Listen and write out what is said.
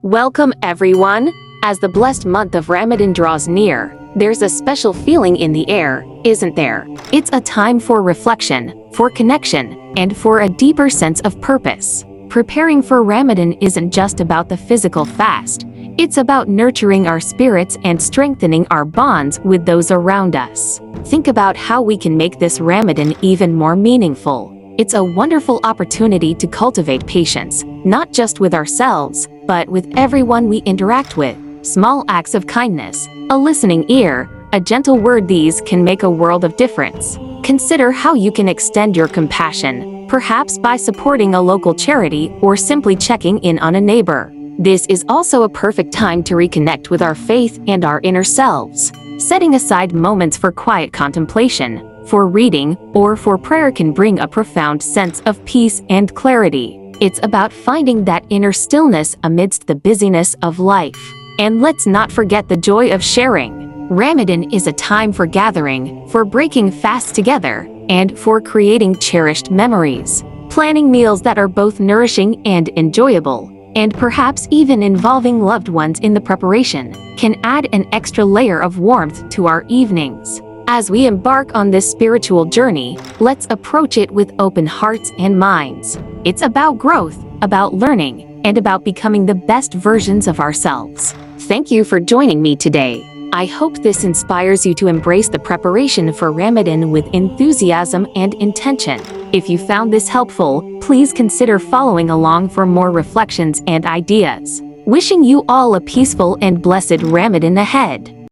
Welcome everyone! As the blessed month of Ramadan draws near, there's a special feeling in the air, isn't there? It's a time for reflection, for connection, and for a deeper sense of purpose. Preparing for Ramadan isn't just about the physical fast, it's about nurturing our spirits and strengthening our bonds with those around us. Think about how we can make this Ramadan even more meaningful. It's a wonderful opportunity to cultivate patience, not just with ourselves, but with everyone we interact with. Small acts of kindness, a listening ear, a gentle word, these can make a world of difference. Consider how you can extend your compassion, perhaps by supporting a local charity or simply checking in on a neighbor. This is also a perfect time to reconnect with our faith and our inner selves. Setting aside moments for quiet contemplation, for reading, or for prayer can bring a profound sense of peace and clarity. It's about finding that inner stillness amidst the busyness of life. And let's not forget the joy of sharing. Ramadan is a time for gathering, for breaking fasts together, and for creating cherished memories. Planning meals that are both nourishing and enjoyable, and perhaps even involving loved ones in the preparation, can add an extra layer of warmth to our evenings. As we embark on this spiritual journey, let's approach it with open hearts and minds. It's about growth, about learning, and about becoming the best versions of ourselves. Thank you for joining me today. I hope this inspires you to embrace the preparation for Ramadan with enthusiasm and intention. If you found this helpful, please consider following along for more reflections and ideas. Wishing you all a peaceful and blessed Ramadan ahead.